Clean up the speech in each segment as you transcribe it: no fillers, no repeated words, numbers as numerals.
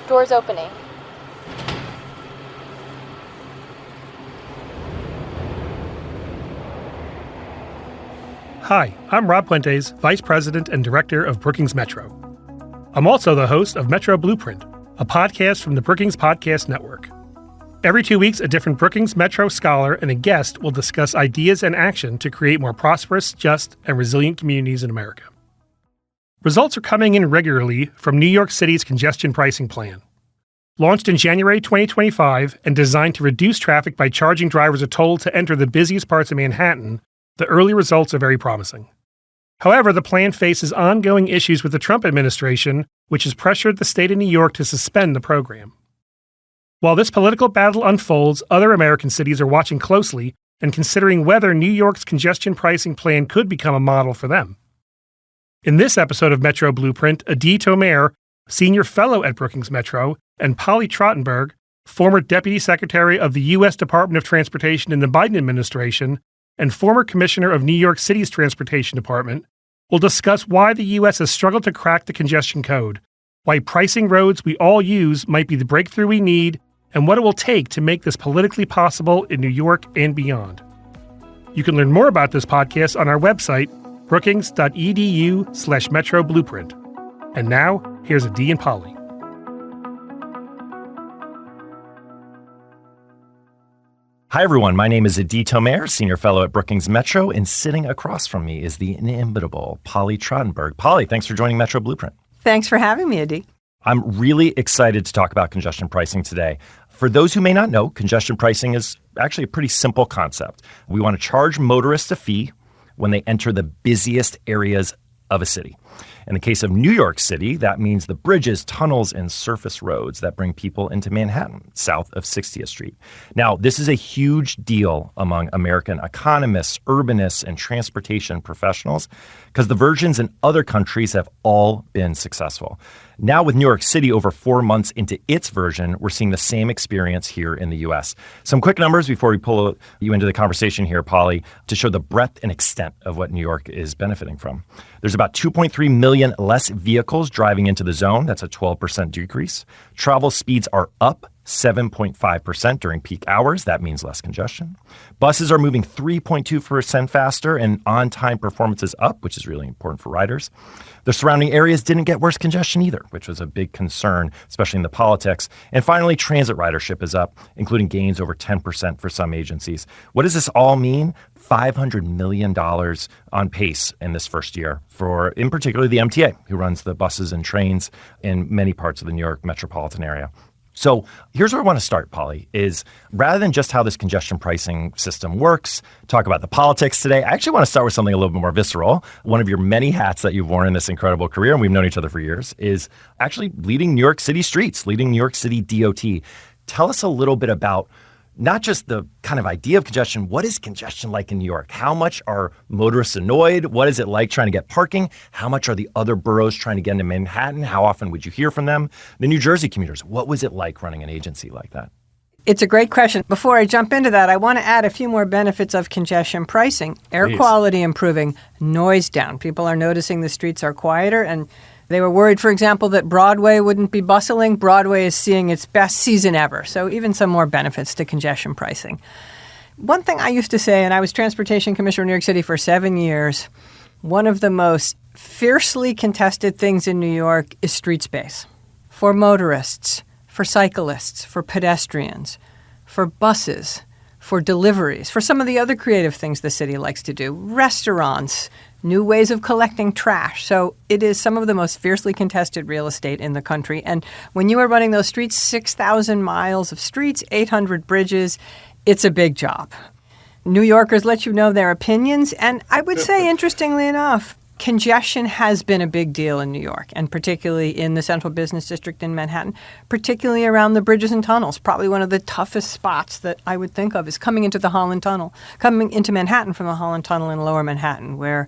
Doors opening. Hi, I'm Rob Puentes, Vice President and Director of Brookings Metro. I'm also the host of Metro Blueprint, a podcast from the Brookings Podcast Network. Every 2 weeks, a different Brookings Metro scholar and a guest will discuss ideas and action to create more prosperous, just, and resilient communities in America. Results are coming in regularly from New York City's congestion pricing plan. Launched in January 2025 and designed to reduce traffic by charging drivers a toll to enter the busiest parts of Manhattan, the early results are very promising. However, the plan faces ongoing issues with the Trump administration, which has pressured the state of New York to suspend the program. While this political battle unfolds, other American cities are watching closely and considering whether New York's congestion pricing plan could become a model for them. In this episode of Metro Blueprint, Adie Tomer, Senior Fellow at Brookings Metro, and Polly Trottenberg, former Deputy Secretary of the U.S. Department of Transportation in the Biden administration, and former Commissioner of New York City's Transportation Department, will discuss why the U.S. has struggled to crack the congestion code, why pricing roads we all use might be the breakthrough we need, and what it will take to make this politically possible in New York and beyond. You can learn more about this podcast on our website, brookings.edu/Metro Blueprint. And now, here's Adie and Polly. Hi, everyone. My name is Adie Tomer, Senior Fellow at Brookings Metro, and sitting across from me is the inimitable Polly Trottenberg. Polly, thanks for joining Metro Blueprint. Thanks for having me, Adie. I'm really excited to talk about congestion pricing today. For those who may not know, congestion pricing is actually a pretty simple concept. We want to charge motorists a fee when they enter the busiest areas of a city. In the case of New York City, that means the bridges, tunnels, and surface roads that bring people into Manhattan, south of 60th Street. Now, this is a huge deal among American economists, urbanists, and transportation professionals because the versions in other countries have all been successful. Now, with New York City over 4 months into its version, we're seeing the same experience here in the U.S. Some quick numbers before we pull you into the conversation here, Polly, to show the breadth and extent of what New York is benefiting from. There's about 2.3 million less vehicles driving into the zone. That's a 12% decrease. Travel speeds are up 7.5% during peak hours. That means less congestion. Buses are moving 3.2% faster, and on-time performance is up, which is really important for riders. The surrounding areas didn't get worse congestion either, which was a big concern, especially in the politics. And finally, transit ridership is up, including gains over 10% for some agencies. What does this all mean? $500 million on pace in this first year for, in particular, the MTA, who runs the buses and trains in many parts of the New York metropolitan area. So here's where I want to start, Polly, is rather than just how this congestion pricing system works, talk about the politics today, I actually want to start with something a little bit more visceral. One of your many hats that you've worn in this incredible career, and we've known each other for years, is actually leading New York City streets, leading New York City DOT. Tell us a little bit about not just the kind of idea of congestion. What is congestion like in New York? How much are motorists annoyed? What is it like trying to get parking? How much are the other boroughs trying to get into Manhattan? How often would you hear from them? The New Jersey commuters, what was it like running an agency like that? It's a great question. Before I jump into that, I want to add a few more benefits of congestion pricing. Air quality improving, noise down. People are noticing the streets are quieter, and they were worried, for example, that Broadway wouldn't be bustling. Broadway is seeing its best season ever. So even some more benefits to congestion pricing. One thing I used to say, and I was Transportation Commissioner of New York City for 7 years, one of the most fiercely contested things in New York is street space. For motorists, for cyclists, for pedestrians, for buses, for deliveries, for some of the other creative things the city likes to do, restaurants, new ways of collecting trash. So it is some of the most fiercely contested real estate in the country. And when you are running those streets, 6,000 miles of streets, 800 bridges, it's a big job. New Yorkers let you know their opinions. And I would say, interestingly enough, congestion has been a big deal in New York, and particularly in the Central Business District in Manhattan, particularly around the bridges and tunnels. Probably one of the toughest spots that I would think of is coming into the Holland Tunnel, coming into Manhattan from the Holland Tunnel in Lower Manhattan, where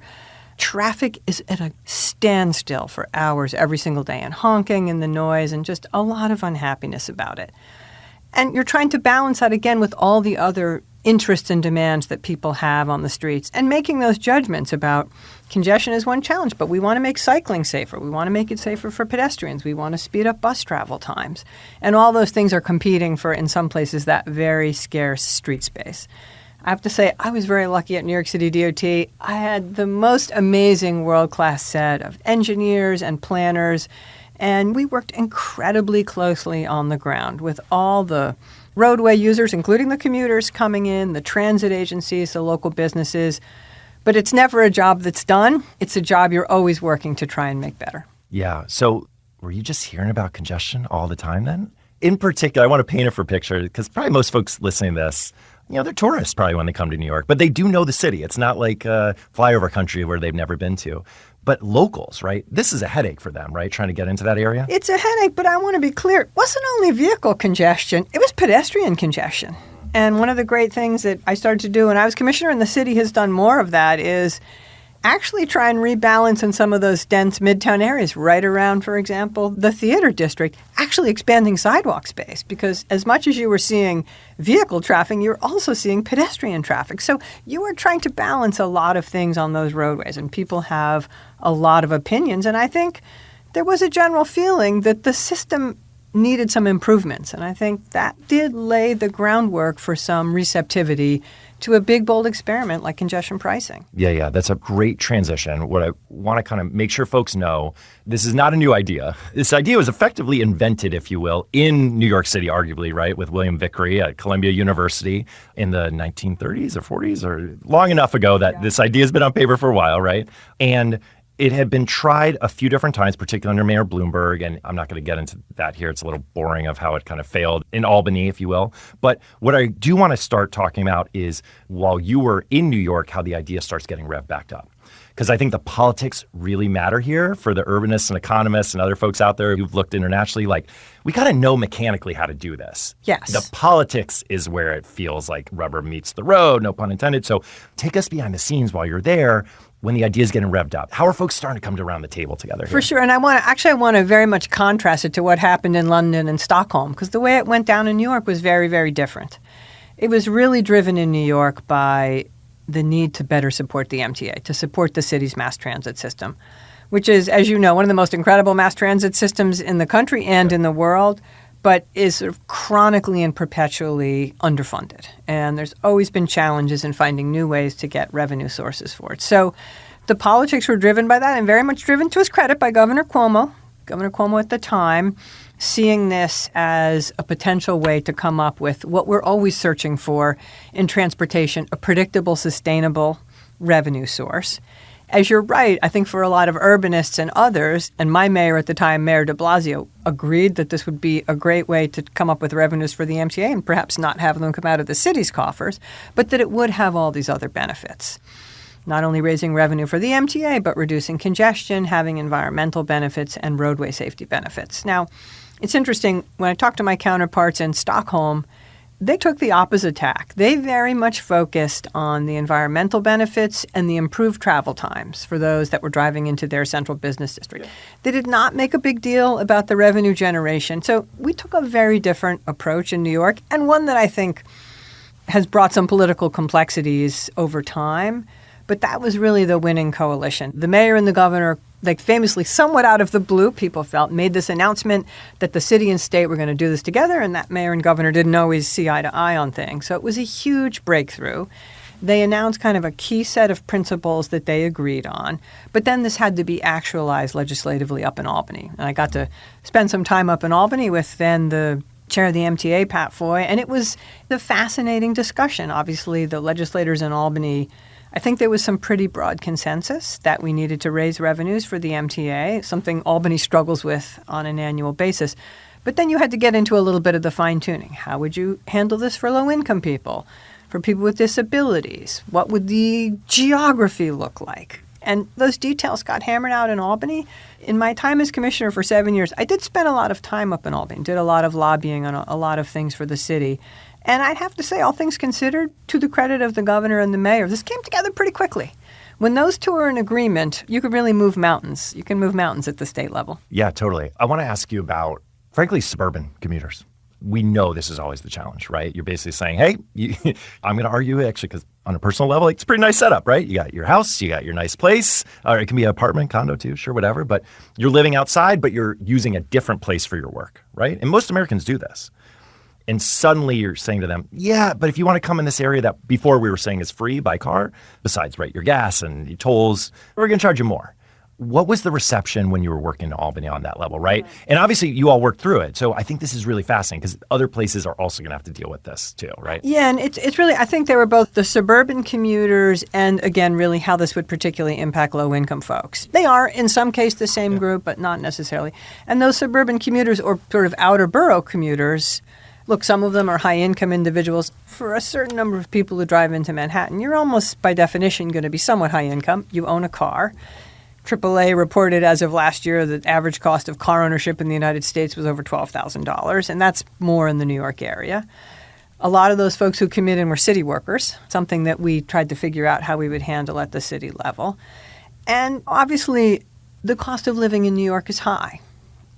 traffic is at a standstill for hours every single day, and honking and the noise and just a lot of unhappiness about it. And you're trying to balance that again with all the other interests and demands that people have on the streets and making those judgments about congestion is one challenge, but we want to make cycling safer. We want to make it safer for pedestrians. We want to speed up bus travel times. And all those things are competing for, in some places, that very scarce street space. I have to say, I was very lucky at New York City DOT. I had the most amazing world-class set of engineers and planners, and we worked incredibly closely on the ground with all the roadway users, including the commuters coming in, the transit agencies, the local businesses. But it's never a job that's done. It's a job you're always working to try and make better. Yeah. So were you just hearing about congestion all the time then? In particular, I want to paint it for picture because probably most folks listening to this, they're tourists probably when they come to New York, but they do know the city. It's not like a flyover country where they've never been to. But locals, right? This is a headache for them, right? Trying to get into that area. It's a headache, but I want to be clear. It wasn't only vehicle congestion. It was pedestrian congestion. And one of the great things that I started to do when I was commissioner, and the city has done more of that, is actually try and rebalance in some of those dense midtown areas, right around, for example, the theater district, actually expanding sidewalk space. Because as much as you were seeing vehicle traffic, you were also seeing pedestrian traffic. So you were trying to balance a lot of things on those roadways, and people have a lot of opinions. And I think there was a general feeling that the system needed some improvements. And I think that did lay the groundwork for some receptivity to a big, bold experiment like congestion pricing. Yeah. That's a great transition. What I want to kind of make sure folks know, this is not a new idea. This idea was effectively invented, if you will, in New York City, arguably, right, with William Vickery at Columbia University in the 1930s or 40s, or long enough ago that this idea has been on paper for a while, right? And it had been tried a few different times, particularly under Mayor Bloomberg, and I'm not going to get into that here. It's a little boring of how it kind of failed in Albany, if you will. But what I do want to start talking about is, while you were in New York, how the idea starts getting revved back up. Because I think the politics really matter here for the urbanists and economists and other folks out there who've looked internationally. Like, we got to know mechanically how to do this. Yes. The politics is where it feels like rubber meets the road, no pun intended. So take us behind the scenes while you're there. When the idea is getting revved up, how are folks starting to come around the table together here? For sure. And I want to very much contrast it to what happened in London and Stockholm, because the way it went down in New York was very, very different. It was really driven in New York by the need to better support the MTA, to support the city's mass transit system, which is, as you know, one of the most incredible mass transit systems in the country and in the world, but is sort of chronically and perpetually underfunded. And there's always been challenges in finding new ways to get revenue sources for it. So the politics were driven by that, and very much driven, to his credit, by Governor Cuomo. Governor Cuomo at the time, seeing this as a potential way to come up with what we're always searching for in transportation, a predictable, sustainable revenue source. As you're right, I think for a lot of urbanists and others, and my mayor at the time, Mayor de Blasio, agreed that this would be a great way to come up with revenues for the MTA and perhaps not have them come out of the city's coffers, but that it would have all these other benefits. Not only raising revenue for the MTA, but reducing congestion, having environmental benefits, and roadway safety benefits. Now, it's interesting, when I talked to my counterparts in Stockholm, they took the opposite tack. They very much focused on the environmental benefits and the improved travel times for those that were driving into their central business district. Yeah. They did not make a big deal about the revenue generation. So we took a very different approach in New York, and one that I think has brought some political complexities over time. But that was really the winning coalition. The mayor and the governor, like famously, somewhat out of the blue, people felt, made this announcement that the city and state were going to do this together, and that mayor and governor didn't always see eye to eye on things. So it was a huge breakthrough. They announced kind of a key set of principles that they agreed on, but then this had to be actualized legislatively up in Albany. And I got to spend some time up in Albany with then the chair of the MTA, Pat Foy, and it was a fascinating discussion. Obviously, the legislators in Albany, I think there was some pretty broad consensus that we needed to raise revenues for the MTA, something Albany struggles with on an annual basis. But then you had to get into a little bit of the fine-tuning. How would you handle this for low-income people, for people with disabilities? What would the geography look like? And those details got hammered out in Albany. In my time as commissioner for 7 years, I did spend a lot of time up in Albany, did a lot of lobbying on a lot of things for the city. And I'd have to say, all things considered, to the credit of the governor and the mayor, this came together pretty quickly. When those two are in agreement, you could really move mountains. You can move mountains at the state level. Yeah, totally. I want to ask you about, frankly, suburban commuters. we know this is always the challenge, right? You're basically saying, hey, I'm going to argue actually because on a personal level, it's a pretty nice setup, right? You got your house, you got your nice place, or it can be an apartment, condo too, sure, whatever. But you're living outside, but you're using a different place for your work, right? And most Americans do this. And suddenly you're saying to them, yeah, but if you want to come in this area that before we were saying is free by car, besides, right, your gas and your tolls, we're going to charge you more. What was the reception when you were working in Albany on that level, right? And obviously you all worked through it. So I think this is really fascinating because other places are also going to have to deal with this too, right? Yeah, and it's really, I think they were both the suburban commuters and, again, really how this would particularly impact low-income folks. They are, in some case, the same group, but not necessarily. And those suburban commuters or sort of outer borough commuters, look, some of them are high-income individuals. For a certain number of people who drive into Manhattan, you're almost, by definition, going to be somewhat high-income. You own a car. AAA reported as of last year that average cost of car ownership in the United States was over $12,000, and that's more in the New York area. A lot of those folks who commute in were city workers, something that we tried to figure out how we would handle at the city level. And obviously, the cost of living in New York is high.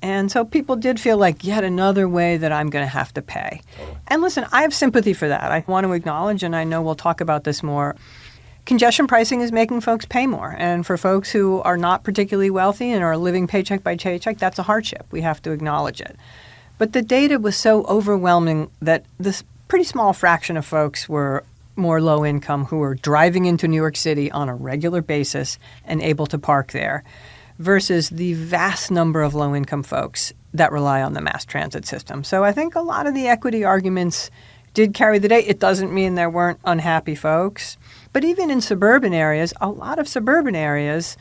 And so people did feel like yet another way that I'm going to have to pay. And listen, I have sympathy for that. I want to acknowledge, and I know we'll talk about this more, congestion pricing is making folks pay more. And for folks who are not particularly wealthy and are living paycheck by paycheck, that's a hardship. We have to acknowledge it. But the data was so overwhelming that this pretty small fraction of folks were more low income who were driving into New York City on a regular basis and able to park there, versus the vast number of low-income folks that rely on the mass transit system. So I think a lot of the equity arguments did carry the day. It doesn't mean there weren't unhappy folks. But even in suburban areas, a lot of suburban areas,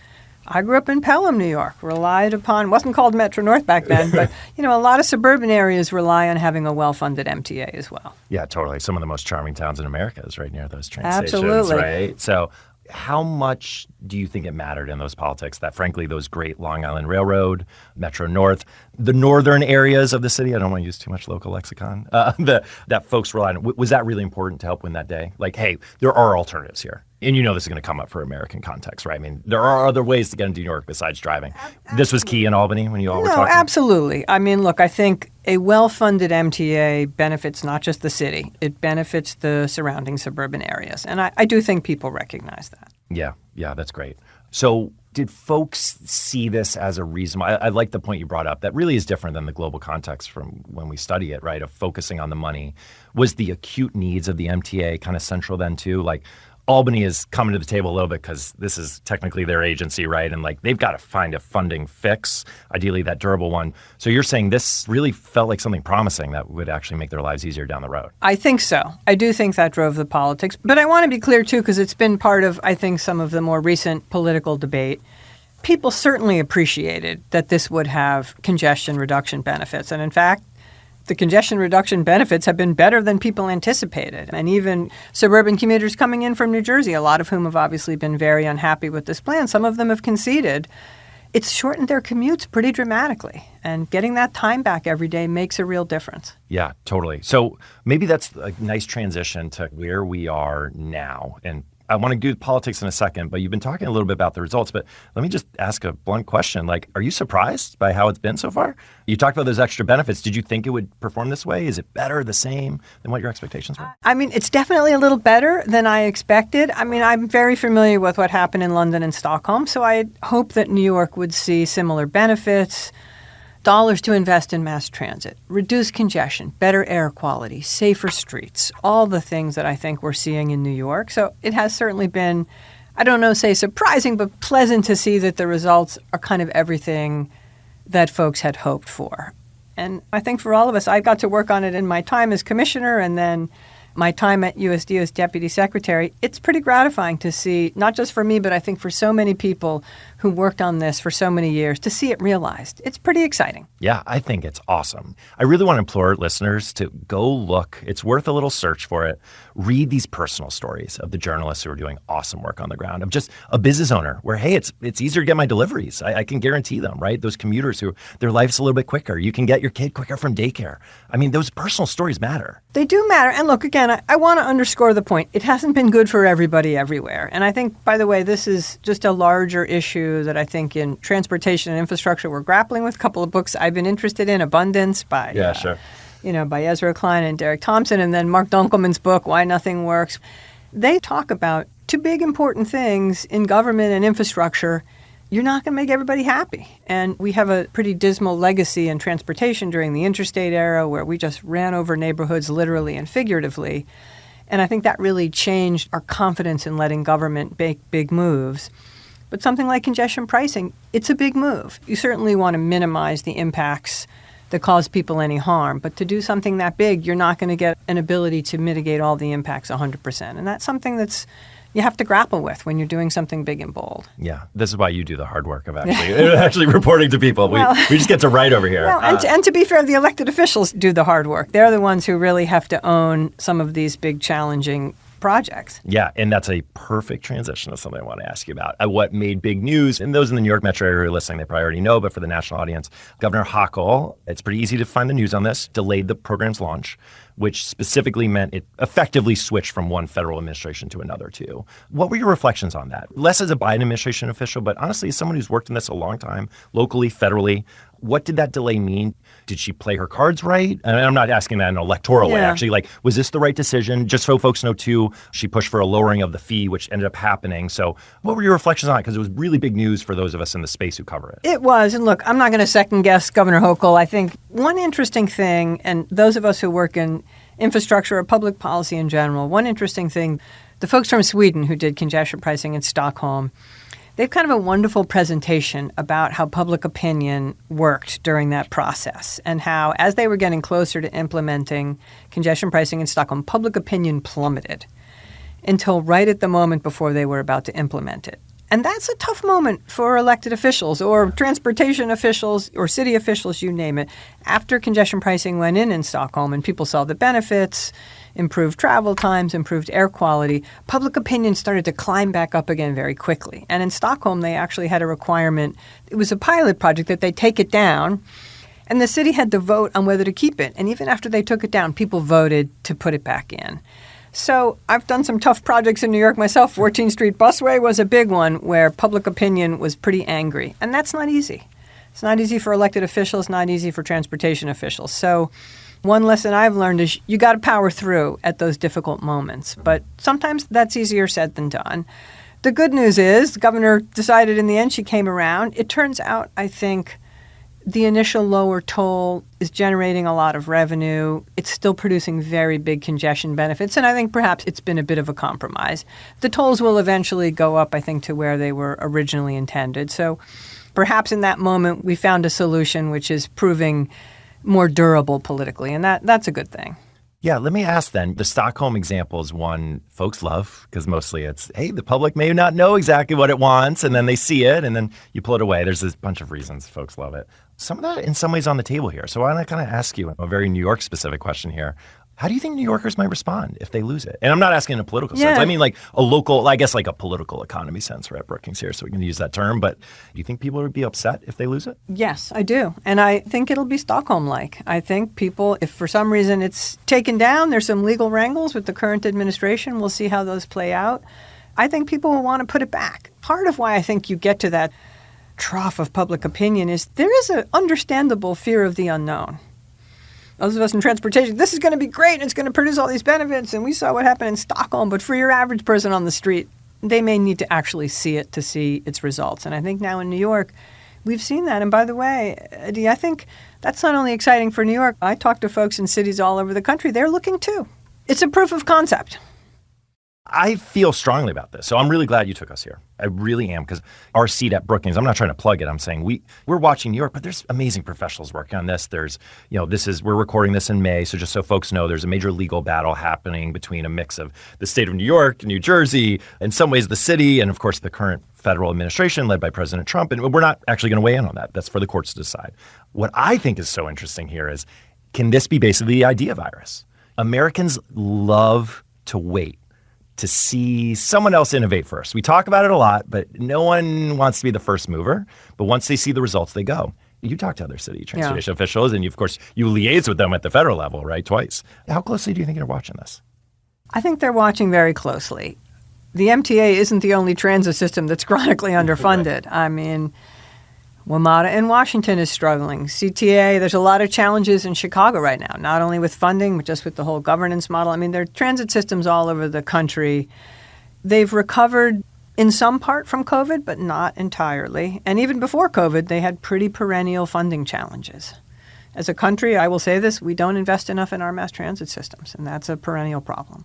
I grew up in Pelham, New York, relied upon, wasn't called Metro North back then, but a lot of suburban areas rely on having a well-funded MTA as well. Yeah, totally. Some of the most charming towns in America is right near those train Absolutely. stations, right? So how much do you think it mattered in those politics that, frankly, those great Long Island Railroad, Metro North, the northern areas of the city, I don't want to use too much local lexicon, that folks relied on, was that really important to help win that day? Like, hey, there are alternatives here. And this is going to come up for American context, right? I mean, there are other ways to get into New York besides driving. Absolutely. This was key in Albany when you all were talking? No, absolutely. I mean, look, I think a well-funded MTA benefits not just the city. It benefits the surrounding suburban areas. And I do think people recognize that. Yeah, that's great. So did folks see this as a reason? I like the point you brought up. That really is different than the global context from when we study it, right, of focusing on the money. Was the acute needs of the MTA kind of central then too? Like, Albany is coming to the table a little bit because this is technically their agency, right? And they've got to find a funding fix, ideally that durable one. So you're saying this really felt like something promising that would actually make their lives easier down the road. I think so. I do think that drove the politics. But I want to be clear, too, because it's been part of, I think, some of the more recent political debate. People certainly appreciated that this would have congestion reduction benefits. And in fact, the congestion reduction benefits have been better than people anticipated. And even suburban commuters coming in from New Jersey, a lot of whom have obviously been very unhappy with this plan, some of them have conceded, it's shortened their commutes pretty dramatically. And getting that time back every day makes a real difference. Yeah, totally. So maybe that's a nice transition to where we are now. And I want to do politics in a second, but you've been talking a little bit about the results. But let me just ask a blunt question. Are you surprised by how it's been so far? You talked about those extra benefits. Did you think it would perform this way? Is it better, the same than what your expectations were? I mean, it's definitely a little better than I expected. I mean, I'm very familiar with what happened in London and Stockholm, so I hope that New York would see similar benefits. Dollars to invest in mass transit, reduce congestion, better air quality, safer streets, all the things that I think we're seeing in New York. So it has certainly been, I don't know, say surprising, but pleasant to see that the results are kind of everything that folks had hoped for. And I think for all of us, I got to work on it in my time as commissioner and then my time at USD as deputy secretary. It's pretty gratifying to see, not just for me, but I think for so many people who worked on this for so many years, to see it realized. It's pretty exciting. Yeah, I think it's awesome. I really want to implore listeners to go look. It's worth a little search for it. Read these personal stories of the journalists who are doing awesome work on the ground, of just a business owner where, hey, it's easier to get my deliveries. I can guarantee them, right? Those commuters who their life's a little bit quicker. You can get your kid quicker from daycare. I mean, those personal stories matter. They do matter. And look, again, I want to underscore the point. It hasn't been good for everybody everywhere. And I think, by the way, this is just a larger issue that I think in transportation and infrastructure we're grappling with. A couple of books I've been interested in, Abundance by by Ezra Klein and Derek Thompson, and then Mark Dunkelman's book, Why Nothing Works. They talk about two big important things in government and infrastructure. You're not going to make everybody happy. And we have a pretty dismal legacy in transportation during the interstate era where we just ran over neighborhoods literally and figuratively. And I think that really changed our confidence in letting government make big moves. But something like congestion pricing, it's a big move. You certainly want to minimize the impacts that cause people any harm. But to do something that big, you're not going to get an ability to mitigate all the impacts 100%. And that's something that's you have to grapple with when you're doing something big and bold. Yeah, this is why you do the hard work of actually reporting to people. We just get to write over here. Well, and to be fair, the elected officials do the hard work. They're the ones who really have to own some of these big, challenging projects. Yeah, and that's a perfect transition to something I want to ask you about. What made big news, and those in the New York metro area who are listening, they probably already know, but for the national audience, Governor Hochul, it's pretty easy to find the news on this, delayed the program's launch, which specifically meant it effectively switched from one federal administration to another, too. What were your reflections on that? Less as a Biden administration official, but honestly, as someone who's worked in this a long time, locally, federally, what did that delay mean? Did she play her cards right? And I'm not asking that in an electoral way, actually. Like, was this the right decision? Just so folks know, too, she pushed for a lowering of the fee, which ended up happening. So what were your reflections on it? Because it was really big news for those of us in the space who cover it. It was. And look, I'm not going to second guess Governor Hochul. I think one interesting thing, and those of us who work in infrastructure or public policy in general, one interesting thing, the folks from Sweden who did congestion pricing in Stockholm, they have kind of a wonderful presentation about how public opinion worked during that process and how, as they were getting closer to implementing congestion pricing in Stockholm, public opinion plummeted until right at the moment before they were about to implement it. And that's a tough moment for elected officials or transportation officials or city officials, you name it. After congestion pricing went in Stockholm and people saw the benefits, improved travel times, improved air quality, public opinion started to climb back up again very quickly. And in Stockholm, they actually had a requirement. It was a pilot project that they take it down, and the city had to vote on whether to keep it. And even after they took it down, people voted to put it back in. So I've done some tough projects in New York myself. 14th Street Busway was a big one where public opinion was pretty angry. And that's not easy. It's not easy for elected officials, not easy for transportation officials. So one lesson I've learned is you got to power through at those difficult moments. But sometimes that's easier said than done. The good news is the governor decided in the end she came around. It turns out, I think, the initial lower toll is generating a lot of revenue. It's still producing very big congestion benefits, and I think perhaps it's been a bit of a compromise. The tolls will eventually go up, I think, to where they were originally intended. So perhaps in that moment we found a solution which is proving more durable politically, and that's a good thing. Yeah, let me ask then, the Stockholm example is one folks love because mostly it's, hey, the public may not know exactly what it wants, and then they see it, and then you pull it away. There's a bunch of reasons folks love it. Some of that in some ways on the table here. So I want to kind of ask you a very New York specific question here. How do you think New Yorkers might respond if they lose it? And I'm not asking in a political sense. I mean like a local, I guess like a political economy sense. We're at Brookings here, so we can use that term. But do you think people would be upset if they lose it? Yes, I do. And I think it'll be Stockholm-like. I think people, if for some reason it's taken down, there's some legal wrangles with the current administration. We'll see how those play out. I think people will want to put it back. Part of why I think you get to that trough of public opinion is there is an understandable fear of the unknown. Those of us in transportation, this is going to be great and it's going to produce all these benefits. And we saw what happened in Stockholm. But for your average person on the street, they may need to actually see it to see its results. And I think now in New York, we've seen that. And by the way, Adie, I think that's not only exciting for New York. I talk to folks in cities all over the country. They're looking too. It's a proof of concept. I feel strongly about this. So I'm really glad you took us here. I really am, because our seat at Brookings, I'm not trying to plug it. I'm saying we're watching New York, but there's amazing professionals working on this. There's, we're recording this in May. So just so folks know, there's a major legal battle happening between a mix of the state of New York, New Jersey, in some ways the city, and of course the current federal administration led by President Trump. And we're not actually going to weigh in on that. That's for the courts to decide. What I think is so interesting here is, can this be basically the idea virus? Americans love to wait to see someone else innovate first. We talk about it a lot, but no one wants to be the first mover. But once they see the results, they go. You talk to other city transportation officials, and you liaise with them at the federal level, right? Twice. How closely do you think they're watching this? I think they're watching very closely. The MTA isn't the only transit system that's chronically underfunded. I mean, WMATA in Washington is struggling. CTA, there's a lot of challenges in Chicago right now, not only with funding, but just with the whole governance model. I mean, there are transit systems all over the country. They've recovered in some part from COVID, but not entirely. And even before COVID, they had pretty perennial funding challenges. As a country, I will say this, we don't invest enough in our mass transit systems, and that's a perennial problem.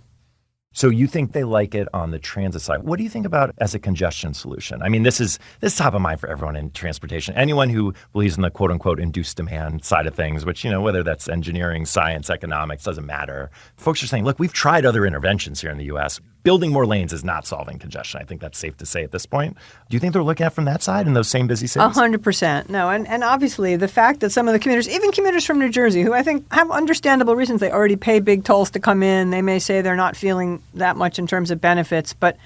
So you think they like it on the transit side. What do you think about as a congestion solution? I mean, this is top of mind for everyone in transportation. Anyone who believes in the quote unquote induced demand side of things, which, whether that's engineering, science, economics, doesn't matter. Folks are saying, look, we've tried other interventions here in the U.S. Building more lanes is not solving congestion. I think that's safe to say at this point. Do you think they're looking at it from that side in those same busy cities? 100%. No, and obviously the fact that some of the commuters, even commuters from New Jersey, who I think have understandable reasons, they already pay big tolls to come in. They may say they're not feeling that much in terms of benefits, but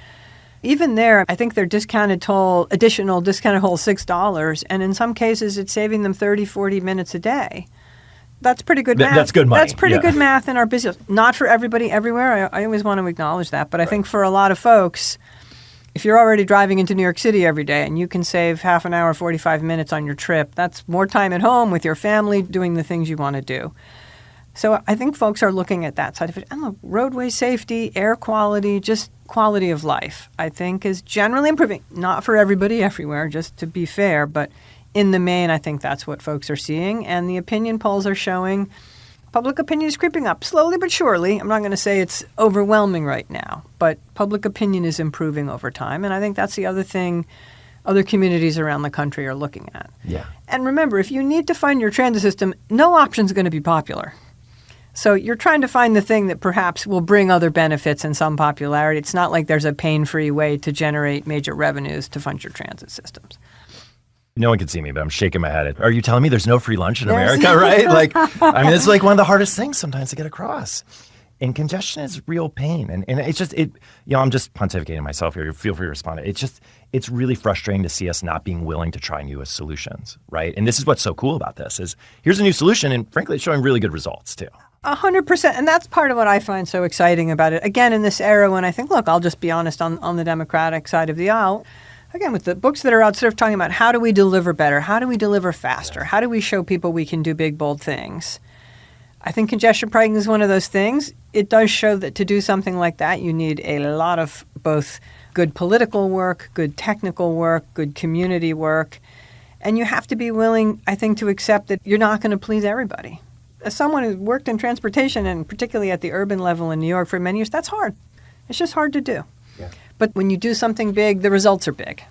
even there, I think their additional discounted toll, $6, and in some cases it's saving them 30, 40 minutes a day. That's pretty good math. That's good money. That's pretty good math in our business. Not for everybody everywhere. I always want to acknowledge that. But I think for a lot of folks, if you're already driving into New York City every day and you can save half an hour, 45 minutes on your trip, that's more time at home with your family doing the things you want to do. So I think folks are looking at that side of it. And look, roadway safety, air quality, just quality of life, I think is generally improving. Not for everybody everywhere, just to be fair, but in the main, I think that's what folks are seeing. And the opinion polls are showing public opinion is creeping up slowly but surely. I'm not going to say it's overwhelming right now, but public opinion is improving over time. And I think that's the other thing other communities around the country are looking at. Yeah. And remember, if you need to find your transit system, no option is going to be popular. So you're trying to find the thing that perhaps will bring other benefits and some popularity. It's not like there's a pain-free way to generate major revenues to fund your transit systems. No one can see me, but I'm shaking my head. Are you telling me there's no free lunch in America, right? It's like one of the hardest things sometimes to get across. And congestion is real pain. And it's just, I'm just pontificating myself here. Feel free to respond. It's really frustrating to see us not being willing to try new solutions, right? And this is what's so cool about this is here's a new solution, and frankly, it's showing really good results too. 100%. And that's part of what I find so exciting about it. Again, in this era when I think, look, I'll just be honest, on the Democratic side of the aisle, again, with the books that are out sort of talking about how do we deliver better? How do we deliver faster? How do we show people we can do big, bold things? I think congestion pricing is one of those things. It does show that to do something like that, you need a lot of both good political work, good technical work, good community work. And you have to be willing, I think, to accept that you're not going to please everybody. As someone who's worked in transportation, and particularly at the urban level in New York for many years, that's hard. It's just hard to do. Yeah. But when you do something big, the results are big.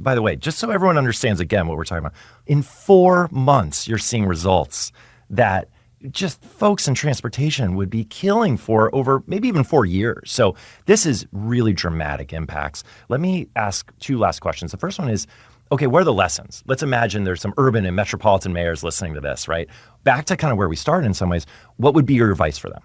By the way, just so everyone understands again what we're talking about, in 4 months, you're seeing results that just folks in transportation would be killing for over maybe even 4 years. So this is really dramatic impacts. Let me ask 2 last questions. The first one is, okay, what are the lessons? Let's imagine there's some urban and metropolitan mayors listening to this, right? Back to kind of where we started in some ways, what would be your advice for them?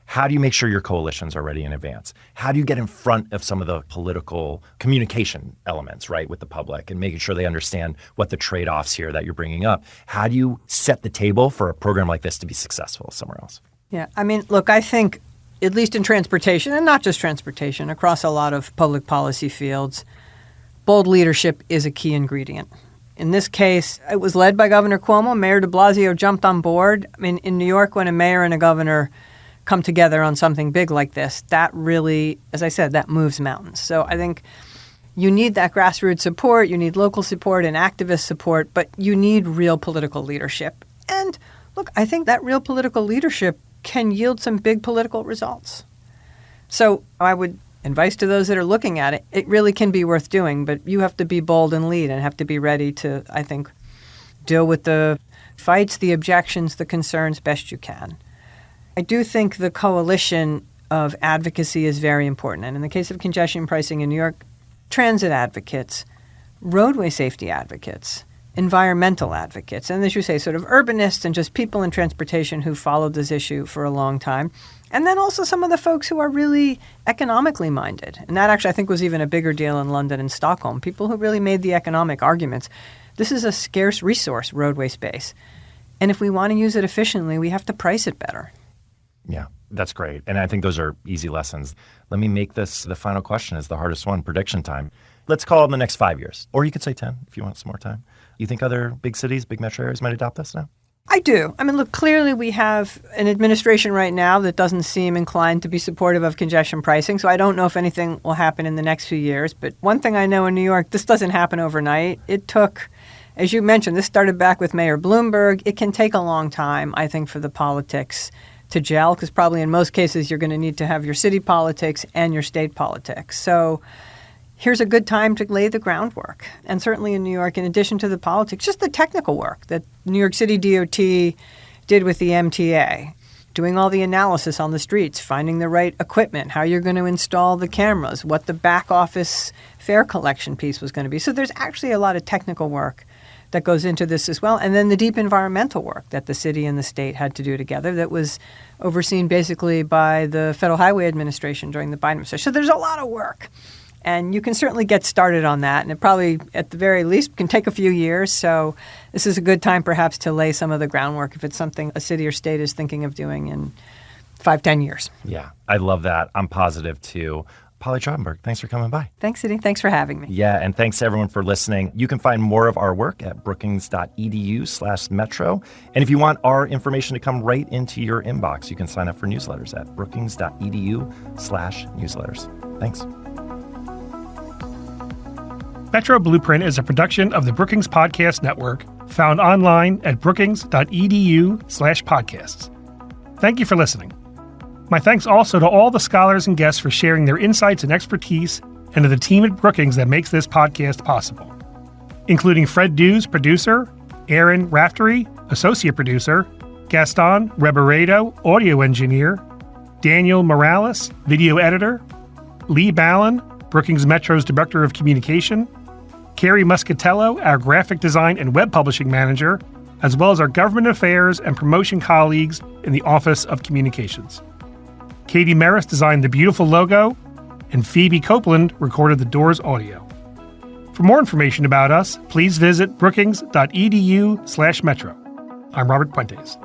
How do you make sure your coalitions are ready in advance? How do you get in front of some of the political communication elements, right, with the public and making sure they understand what the trade-offs here that you're bringing up? How do you set the table for a program like this to be successful somewhere else? Yeah, I mean, look, I think at least in transportation, and not just transportation, across a lot of public policy fields, bold leadership is a key ingredient. In this case, it was led by Governor Cuomo. Mayor de Blasio jumped on board. I mean, in New York, when a mayor and a governor come together on something big like this, that really, as I said, that moves mountains. So I think you need that grassroots support, you need local support and activist support, but you need real political leadership. And look, I think that real political leadership can yield some big political results. So I would advise to those that are looking at it, it really can be worth doing, but you have to be bold and lead and have to be ready to, I think, deal with the fights, the objections, the concerns best you can. I do think the coalition of advocacy is very important. And in the case of congestion pricing in New York, transit advocates, roadway safety advocates, environmental advocates, and as you say, sort of urbanists and just people in transportation who followed this issue for a long time. And then also some of the folks who are really economically minded. And that actually I think was even a bigger deal in London and Stockholm, people who really made the economic arguments. This is a scarce resource, roadway space. And if we want to use it efficiently, we have to price it better. Yeah, that's great. And I think those are easy lessons. Let me make this the final question is the hardest one, prediction time. Let's call it in the next 5 years. Or you could say 10 if you want some more time. You think other big cities, big metro areas might adopt this now? I do. I mean, look, clearly we have an administration right now that doesn't seem inclined to be supportive of congestion pricing, so I don't know if anything will happen in the next few years. But one thing I know in New York, this doesn't happen overnight. It took, as you mentioned, this started back with Mayor Bloomberg. It can take a long time, I think, for the politics to gel, because probably in most cases you're going to need to have your city politics and your state politics. So here's a good time to lay the groundwork. And certainly in New York, in addition to the politics, just the technical work that New York City DOT did with the MTA, doing all the analysis on the streets, finding the right equipment, how you're going to install the cameras, what the back office fare collection piece was going to be. So there's actually a lot of technical work that goes into this as well. And then the deep environmental work that the city and the state had to do together that was overseen basically by the Federal Highway Administration during the Biden administration. So there's a lot of work. And you can certainly get started on that. And it probably, at the very least, can take a few years. So this is a good time perhaps to lay some of the groundwork if it's something a city or state is thinking of doing in 5-10 years. Yeah, I love that. I'm positive, too. Polly Trottenberg, thanks for coming by. Thanks, Adie. Thanks for having me. Yeah, and thanks to everyone for listening. You can find more of our work at brookings.edu/metro. And if you want our information to come right into your inbox, you can sign up for newsletters at brookings.edu/newsletters. Thanks. Metro Blueprint is a production of the Brookings Podcast Network, found online at brookings.edu/podcasts. Thank you for listening. My thanks also to all the scholars and guests for sharing their insights and expertise, and to the team at Brookings that makes this podcast possible, including Fred Dews, producer, Aaron Raftery, associate producer, Gaston Reberedo, audio engineer, Daniel Morales, video editor, Lee Ballin, Brookings Metro's director of communication, Carrie Muscatello, our graphic design and web publishing manager, as well as our government affairs and promotion colleagues in the Office of Communications. Katie Maris designed the beautiful logo, and Phoebe Copeland recorded the Doors audio. For more information about us, please visit brookings.edu/metro. I'm Robert Puentes.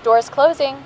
Doors closing.